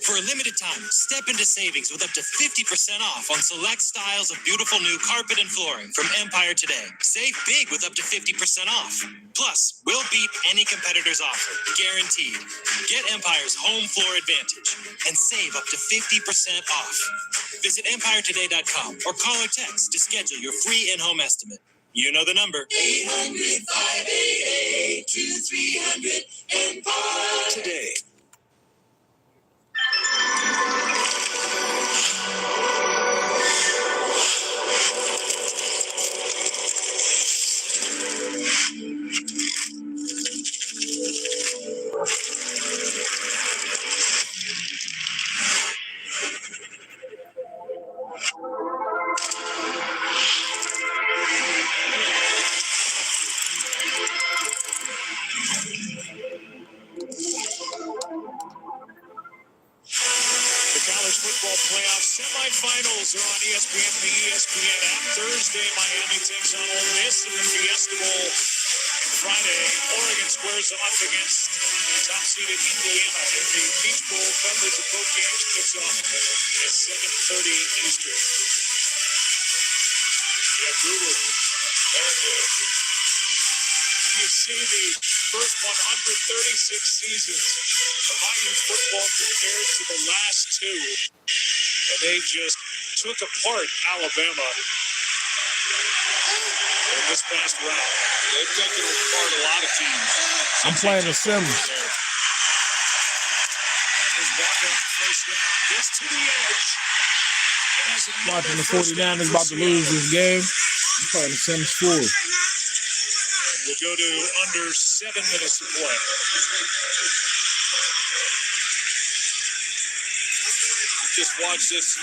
For a limited time, step into savings with up to 50% off on select styles of beautiful new carpet and flooring from Empire today. Save big with up to 50% off. Plus, we'll beat any competitor's offer, guaranteed. Get Empire's home floor advantage and save up to 50% off. Visit EmpireToday.com or call or text to schedule your free in-home estimate. You know the number. 800-588-2300 Empire. Today. Semifinals are on ESPN and the ESPN app. Thursday, Miami takes on Ole Miss in the Fiesta Bowl. Friday, Oregon squares off against top-seeded Indiana in the Peach Bowl. Coverage of both games kicks off at 7:30 Eastern. Yeah, Guru. There it is. You see the first 136 seasons of IU's football compared to the last two, and they just took apart Alabama in this past round. They've taken apart a lot of teams. I'm playing The Sims. Here's Walker, first down, gets to the edge. And has another Watching the first down 49ers for about to lose Seattle. this game. I'm playing The Sims 4. We'll go to under 7 minutes to play. Just watch this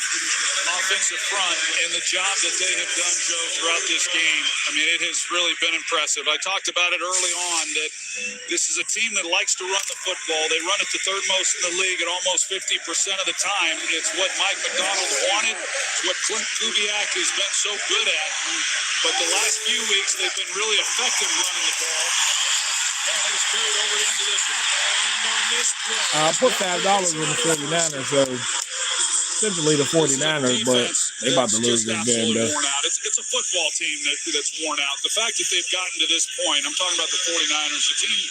offensive front and the job that they have done, Joe, throughout this game. I mean, it has really been impressive. I talked about it early on that this is a team that likes to run the football. They run it the third most in the league at almost 50% of the time. It's what Mike McDonald wanted. It's what Clint Kubiak has been so good at. But the last few weeks, they've been really effective running the ball. And it's carried over into this one. And on this play, I put $5 on the 49ers, so essentially the 49ers, but they about to lose this game, though. Worn out. It's a football team that's worn out. The fact that they've gotten to this point, I'm talking about the 49ers, the team,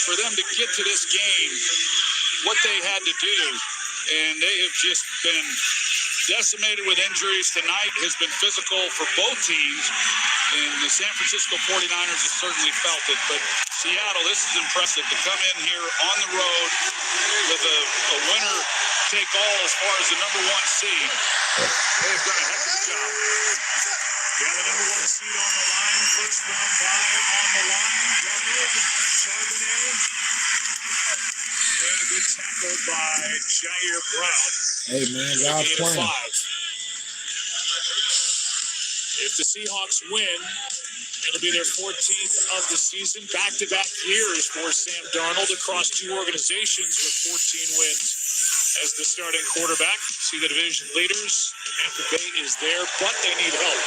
for them to get to this game, what they had to do, and they have just been decimated with injuries. Tonight has been physical for both teams, and the San Francisco 49ers have certainly felt it. But Seattle, this is impressive to come in here on the road with a winner take all as far as the number 1 seed. they've done a heck of a job. Yeah, the number 1 seed on the line. First round bye on the line. Donald Charbonnet. And a good tackle by Jair Brown. Hey, man, God's playing. If the Seahawks win, it'll be their 14th of the season. Back-to-back years for Sam Darnold across two organizations with 14 wins as the starting quarterback. See the division leaders. Tampa Bay is there, but they need help.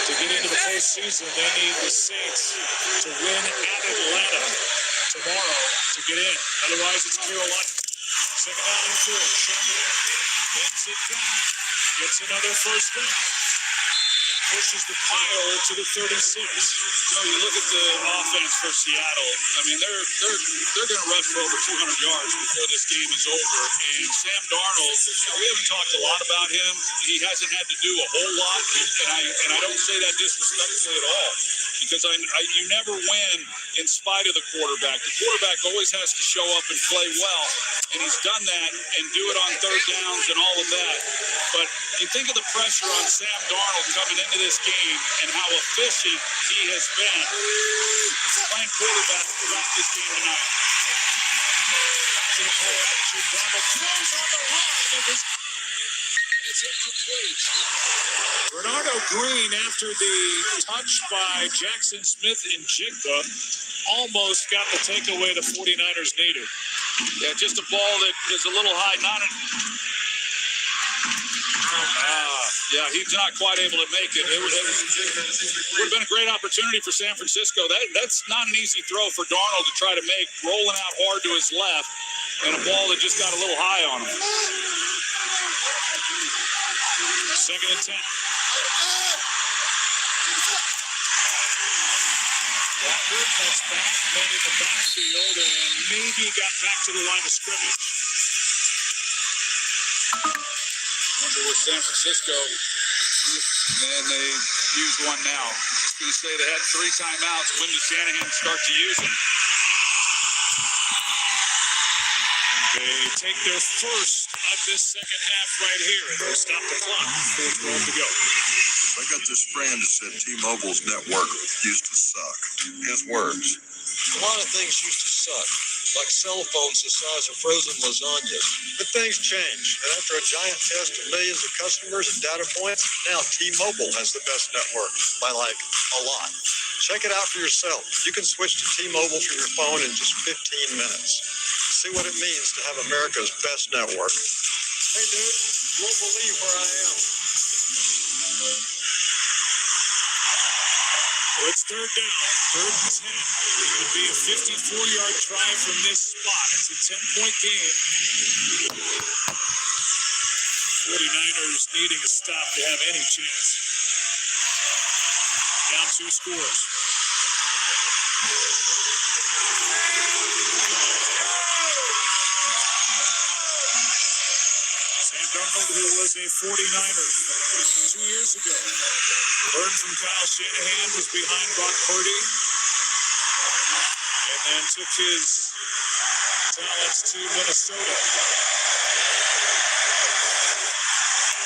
To get into the postseason, they need the Saints to win at Atlanta tomorrow to get in. Otherwise, it's Carolina. Second down and 4. Ends it back. Gets another first down. Pushes the pile to the 36. So you look at the offense for Seattle. I mean, they're going to rush for over 200 yards before this game is over. And Sam Darnold, we haven't talked a lot about him. He hasn't had to do a whole lot, and I don't say that disrespectfully at all, because you never win in spite of the quarterback. The quarterback always has to show up and play well, and he's done that and do it on third downs and all of that. But you think of the pressure on Sam Darnold coming into this game and how efficient he has been playing quarterback throughout this game tonight. To the play action. Darnold throws on the run. It's incomplete. Bernardo Green, after the touch by Jackson Smith and Jigba, almost got the takeaway the 49ers needed. Yeah, just a ball that is a little high. Yeah, he's not quite able to make it. It would have been a great opportunity for San Francisco. That's not an easy throw for Darnold to try to make, rolling out hard to his left, and a ball that just got a little high on him. Second and 10. Walker cuts back, made in the backfield, and maybe got back to the line of scrimmage. Wonder where San Francisco, and they use one now. Just going to say they had 3 timeouts. When does Shanahan start to use them? They take their first of this second half right here, and they'll stop the clock. 4:12 to go. I got this friend that said T-Mobile's network used to suck. His words. A lot of things used to suck, like cell phones the size of frozen lasagnas. But things change, and after a giant test of millions of customers and data points, now T-Mobile has the best network by like a lot. Check it out for yourself. You can switch to T-Mobile from your phone in just 15 minutes. See what it means to have America's best network. Hey, dude, you won't believe where I am. It's third down, 3rd and 10. It would be a 54-yard drive from this spot. It's a 10-point game. 49ers needing a stop to have any chance. Down 2 scores. Sam Darnold, who was a 49er 2 years ago. Learned from Kyle Shanahan, was behind Brock Purdy, and then took his talents to Minnesota.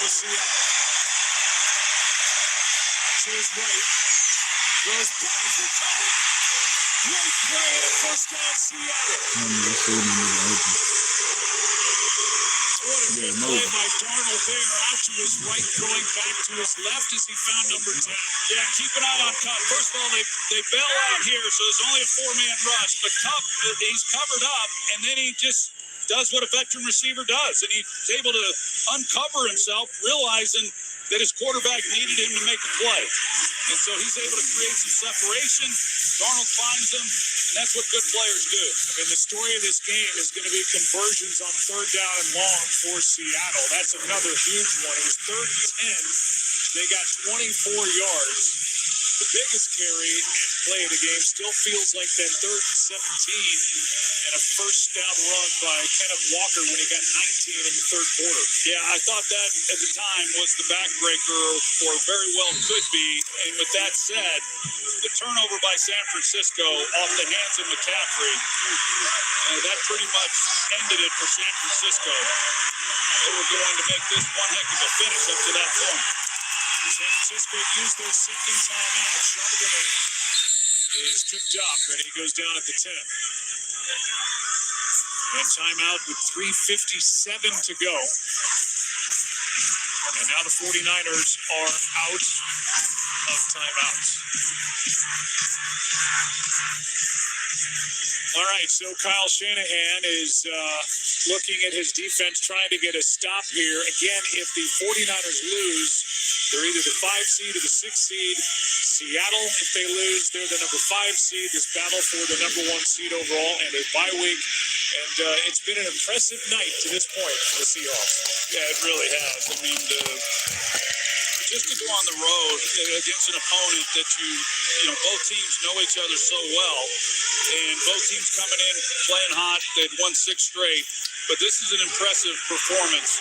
We'll see. To his right. Goes back for Tony. Great play and a first down, Seattle. What a good play by Darnold there, out to his right, throwing back to his left as he found number 10. Yeah, keep an eye on Cup. First of all, they bail out here, so there's only a 4-man rush. But Cup, he's covered up, and then he just does what a veteran receiver does, and he's able to uncover himself, realizing that his quarterback needed him to make a play. And so he's able to create some separation. Darnold finds him, and that's what good players do. I mean, the story of this game is going to be conversions on 3rd down and long for Seattle. That's another huge one. It was 3rd and 10. They got 24 yards. The biggest carry and play of the game still feels like that 3rd and 17 and a first down run by Kenneth Walker when he got 19 in the 3rd quarter. Yeah, I thought that at the time was the backbreaker, or very well could be. And with that said, the turnover by San Francisco off the hands of McCaffrey, that pretty much ended it for San Francisco. They were going to make this one heck of a finish up to that point. San Francisco used their second timeout. Charbonnet is tripped up, and he goes down at the 10. And timeout with 3:57 to go. And now the 49ers are out of timeouts. All right, so Kyle Shanahan is looking at his defense, trying to get a stop here. Again, if the 49ers lose, they're either the 5 seed or the 6 seed. Seattle, if they lose, they're the number 5 seed. This battle for the number 1 seed overall and a bye week. And it's been an impressive night to this point for the Seahawks. Yeah, it really has. I mean, just to go on the road against an opponent that you know, both teams know each other so well, and both teams coming in playing hot. They'd won 6 straight. But this is an impressive performance,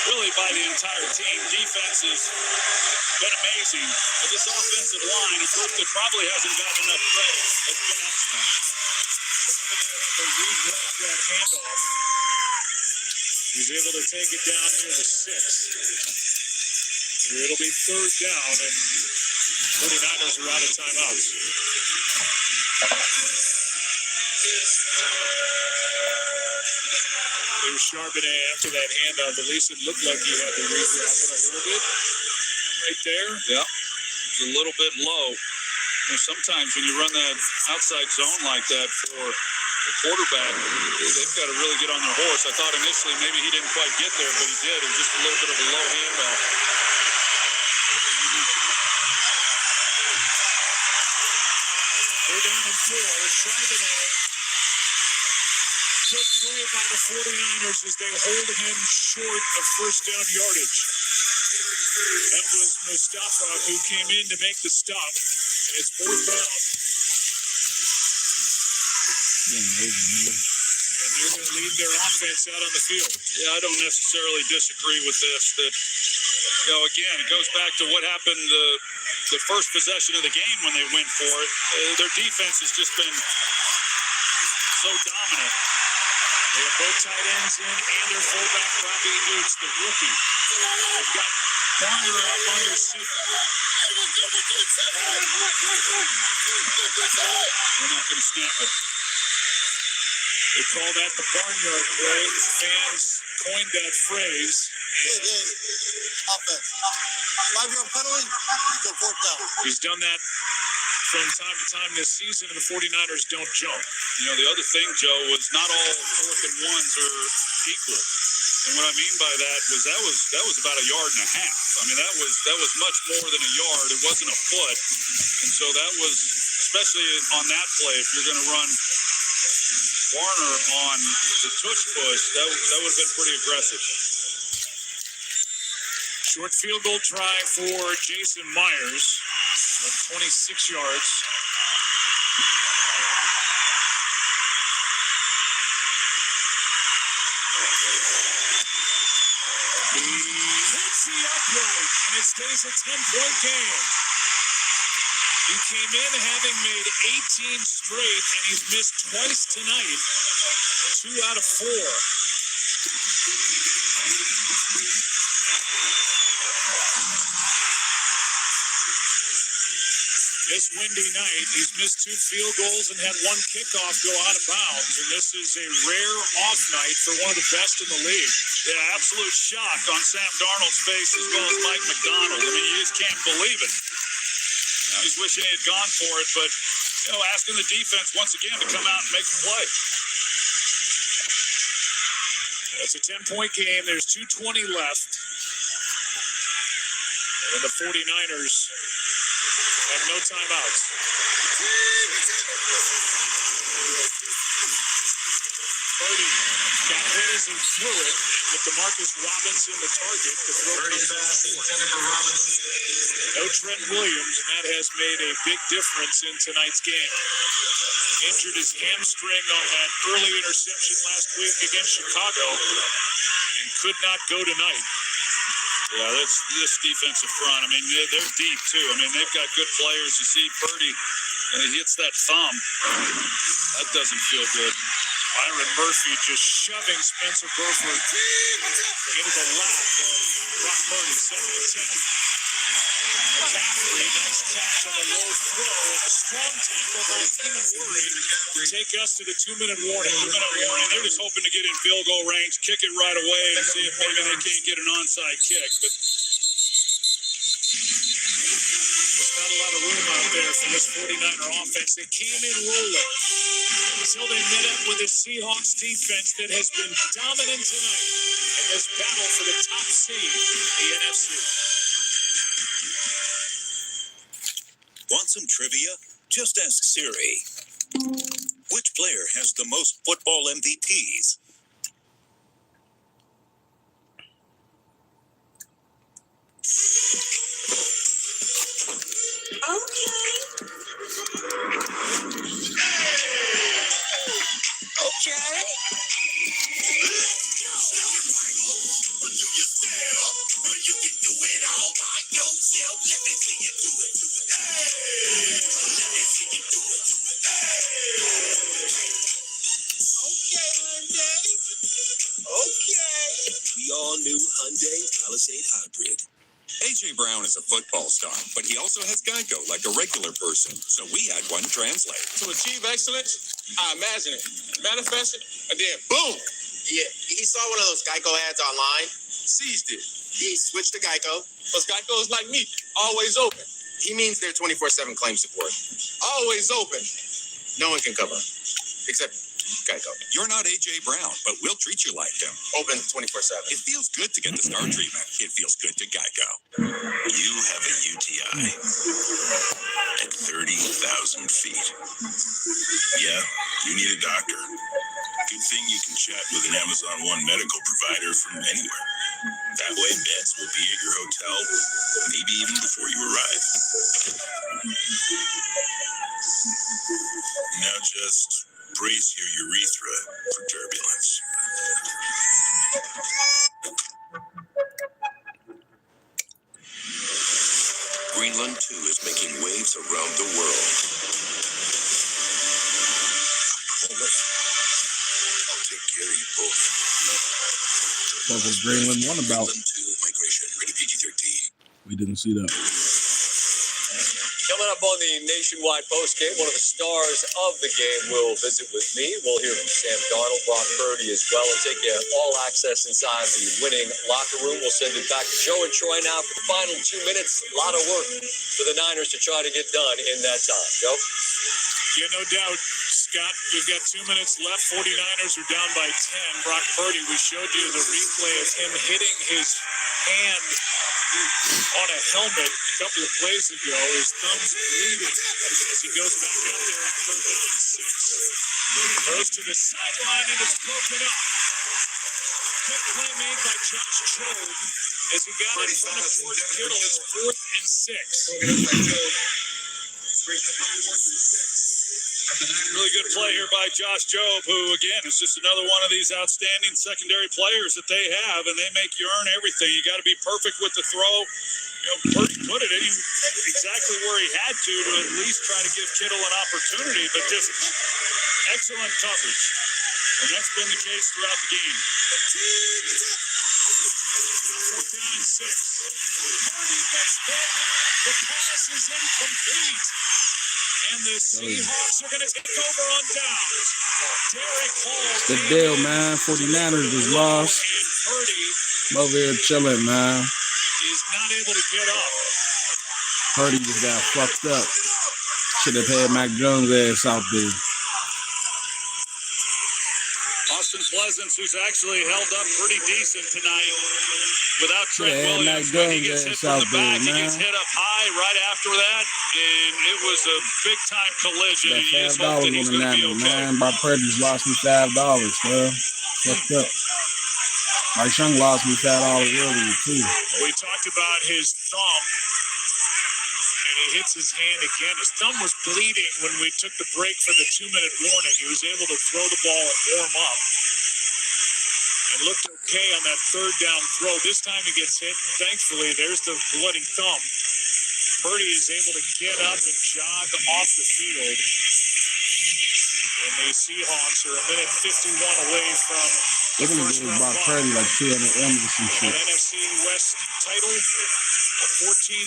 really, by the entire team. Defense has been amazing. But this offensive line, a group that probably hasn't gotten enough credit, has been excellent. They regrab that handoff. He's able to take it down near the 6. It'll be 3rd down, and 49ers are out of timeouts. There's Charbonnet after that handoff. At least it looked like he had to regrab it a little bit. Right there. Yeah. It's a little bit low. You know, sometimes when you run that outside zone like that for the quarterback, they've got to really get on their horse. I thought initially maybe he didn't quite get there, but he did. It was just a little bit of a low handoff. They're down in 4. Charbonnet. Good play by the 49ers as they hold him short of first down yardage. That was Mustafa who came in to make the stop, and it's 4th down. And they're going to lead their offense out on the field. Yeah, I don't necessarily disagree with this. That, you know, again, it goes back to what happened the first possession of the game when they went for it. Their defense has just been so dominant. They have both tight ends in and their fullback, Robbie Newts, the rookie. They've got Barner up under center. They're not going to snap it. They call that the barnyard play. Fans coined that phrase. Offense. 5-yard penalty, go 4th down. He's done that from time to time this season, and the 49ers don't jump. You know, the other thing, Joe, was not all 4th and 1s are equal. And what I mean by that was about a yard and a half. I mean, that was much more than a yard. It wasn't a foot. And so that was especially on that play, if you're going to run Warner on the tush push, that would have been pretty aggressive. Short field goal try for Jason Myers of 26 yards. He hits the upright, and it stays a 10-point game. He came in having made 18 straight, and he's missed twice tonight. 2 out of 4. This windy night, he's missed 2 field goals and had 1 kickoff go out of bounds. And this is a rare off night for one of the best in the league. Yeah, absolute shock on Sam Darnold's face as well as Mike McDonald. I mean, you just can't believe it. Now he's wishing he had gone for it, but, asking the defense once again to come out and make a play. It's a 10-point game. There's 2:20 left. And the 49ers have no timeouts. Purdy got hit as he threw it, with DeMarcus Robinson the target. The throw no Trent Williams, and that has made a big difference in tonight's game. Injured his hamstring on that early interception last week against Chicago and could not go tonight. Yeah, that's this defensive front. I mean, they're deep, too. I mean, they've got good players. You see Purdy, and he hits that thumb. That doesn't feel good. Byron Murphy just shoving Spencer Burford into the lap of Brock Purdy, 7-10. McCaffrey, nice catch on the low throw, and a strong tackle by Keenan Worry to take us to the 2-minute warning. 2-minute warning. They're just hoping to get in field goal range, kick it right away, and see if maybe they can't get an onside kick. But there's not a lot of room out there for this 49er offense. They came in rolling until they met up with a Seahawks defense that has been dominant tonight in this battle for the top seed in the NFC. Want some trivia? Just ask Siri. Which player has the most football MVPs? Okay. The all-new Hyundai Palisade Hybrid. AJ Brown is a football star, but he also has Geico like a regular person, so we had one translate. To achieve excellence, I imagine it, manifest it, and then boom! Yeah, he saw one of those Geico ads online, Seized it. he switched to Geico. Because Geico is like me, always open. He means their 24/7 claim support. Always open. No one can cover, except Geico. You're not AJ Brown, but we'll treat you like him. Open 24/7. It feels good to get the star treatment. It feels good to Geico. You have a UTI at 30,000 feet. Yeah, you need a doctor. Good thing you can chat with an Amazon One medical provider from anywhere. That way, beds will be at your hotel, maybe even before you arrive. Now just brace your urethra for turbulence. Greenland 2 is making waves around the world. I'll take care of you both. What was Greenland 1 about? Migration, rated PG-13. We didn't see that. Coming up on the Nationwide postgame, one of the stars of the game will visit with me. We'll hear from Sam Darnold, Brock Purdy as well, and take you all access inside the winning locker room. We'll send it back to Joe and Troy now for the final 2 minutes. A lot of work for the Niners to try to get done in that time. Joe? Yeah, no doubt, Scott. We've got 2 minutes left. 49ers are down by 10. Brock Purdy, we showed you the replay of him hitting his hand on a helmet a couple of plays ago. His thumb's bleeding as he goes back out there on 3rd and 6. Goes to the sideline and is broken up. Good play made by Josh Jobe as he got in front of George Kittle. It's 4th and 6. Really good play here by Josh Jobe, who, again, is just another one of these outstanding secondary players that they have, and they make you earn everything. You got to be perfect with the throw. Purdy put it in exactly where he had to at least try to give Kittle an opportunity, but just excellent coverage. And that's been the case throughout the game. 4th down and 6. Purdy gets hit. The pass is incomplete. And the Seahawks are going to take over on downs. Derek Hall. The deal, man. 49ers just lost. I'm over here chilling, man. Is not able to get up. Purdy just got fucked up. Should have had Mac Jones' ass out there. Austin Pleasance, who's actually held up pretty decent tonight without Trent Williams. When he gets hit from the back, he gets hit up high right after that, and it was a big-time collision. And you just hope that he's going to be okay. Man, Brock Purdy just lost me $5, bro. Fucked up. Bryce Young lost me $5 earlier, too. We talked about his thumb, and he hits his hand again. His thumb was bleeding when we took the break for the 2-minute warning. He was able to throw the ball and warm up. And looked okay on that 3rd down throw. This time he gets hit, and thankfully there's the bloody thumb. Purdy is able to get up and jog off the field. And the Seahawks are a minute 51 away from they're going to give Brock Purdy like 200 M's or some shit. an NFC West title, a 14-3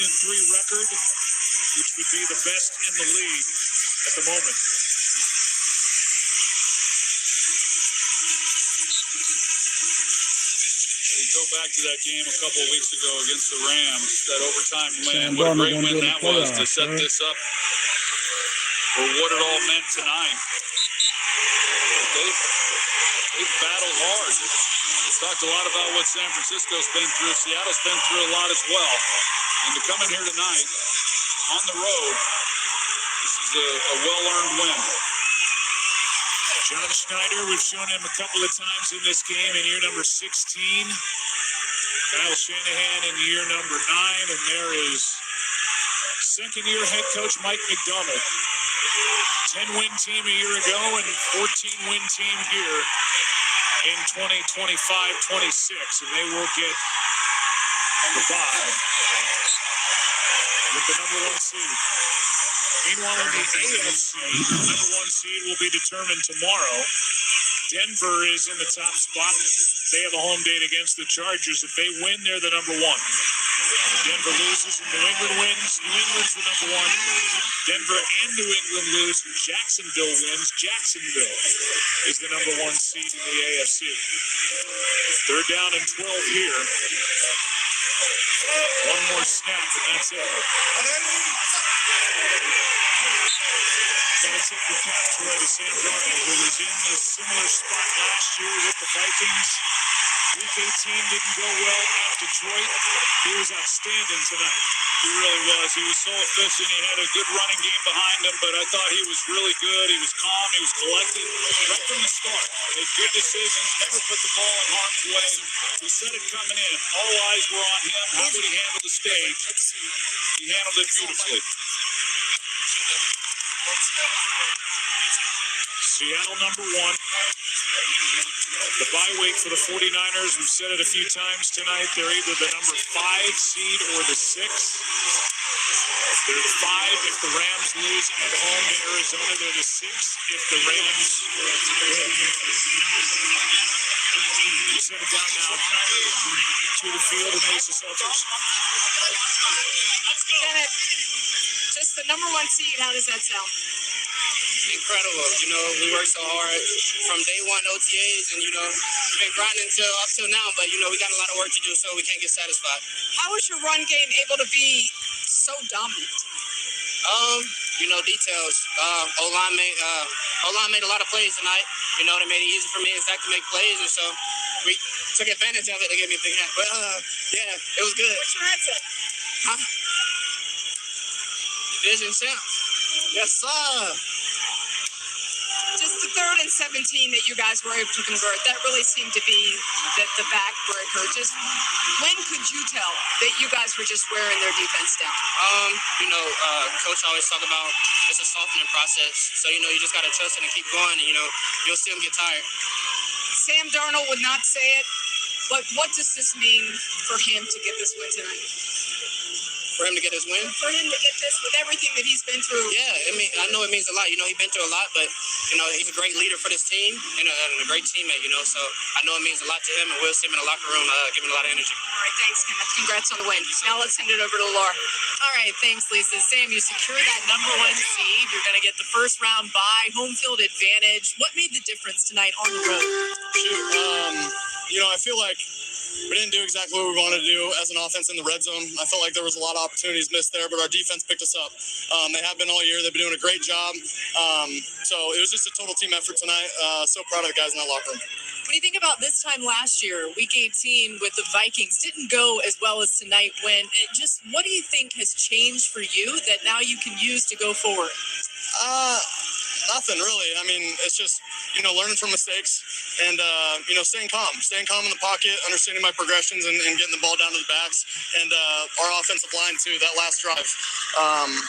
record, which would be the best in the league at the moment. Go back to that game a couple of weeks ago against the Rams, that overtime win. What a great win that was to set this up for what it all meant tonight. They've battled hard. We've talked a lot about what San Francisco's been through. Seattle's been through a lot as well. And to come in here tonight on the road, this is a well-earned win. John Schneider, we've shown him a couple of times in this game in year number 16. Kyle Shanahan in year number 9. And there is second-year head coach Mike McDonald. 10-win team a year ago and 14-win team here in 2025-26. And they will get the bye with the number 1 seed. Meanwhile, in the AFC, the number 1 seed will be determined tomorrow. Denver is in the top spot. They have a home date against the Chargers. If they win, they're the number 1. If Denver loses and New England wins, New England's the number 1. Denver and New England lose, and Jacksonville wins. Jacksonville is the number 1 seed in the AFC. 3rd down and 12 here. One more snap, and that's it. Gotta tip the cap to Sam Darnold, who was in a similar spot last year with the Vikings. Week 18 didn't go well at Detroit. He was outstanding tonight. He really was. He was so efficient. He had a good running game behind him, but I thought he was really good. He was calm. He was collected right from the start. Made good decisions. Never put the ball in harm's way. He said it coming in. All eyes were on him. How would he handle the stage? He handled it beautifully. Seattle number 1. The bye week for the 49ers, we've said it a few times tonight, they're either the number 5 seed or the 6. They're 5 if the Rams lose at home to Arizona. They're the 6 if the Rams win. You send it down now to the field and Mesa Seltzers. Bennett, just the number 1 seed, how does that sound? Incredible. We worked so hard from day 1 OTAs, and we've been grinding up till now, but we got a lot of work to do, so we can't get satisfied. How was your run game able to be so dominant? Details. O-line made a lot of plays tonight. They made it easy for me and Zach to make plays, and so took advantage of it to give me a big hat. But yeah, it was good. What's your hat say? Huh? Division champ. Yes, sir. Just the 3rd and 17 that you guys were able to convert, that really seemed to be the backbreaker. Just when could you tell that you guys were just wearing their defense down? Coach always talk about it's a softening process. So, you just got to trust it and keep going. And, you'll see them get tired. Sam Darnold would not say it, but what does this mean for him to get this win tonight? For him to get his win? For him to get this with everything that he's been through. Yeah, I know it means a lot. He's been through a lot, but, he's a great leader for this team and a great teammate, so I know it means a lot to him, and we'll see him in the locker room giving a lot of energy. All right, thanks, Kenneth. Congrats on the win. Now let's send it over to Laura. All right, thanks, Lisa. Sam, you secure that #1 seed. You're going to get the first round bye, home field advantage. What made the difference tonight on the road? I feel like we didn't do exactly what we wanted to do as an offense in the red zone. I felt like there was a lot of opportunities missed there, but our defense picked us up. They have been all year. They've been doing a great job. So it was just a total team effort tonight. So proud of the guys in that locker room. When you think about this time last year, Week 18 with the Vikings didn't go as well as tonight. What do you think has changed for you that now you can use to go forward? Nothing really. I mean, it's just, learning from mistakes and, staying calm in the pocket, understanding my progressions and getting the ball down to the backs and our offensive line too, that last drive.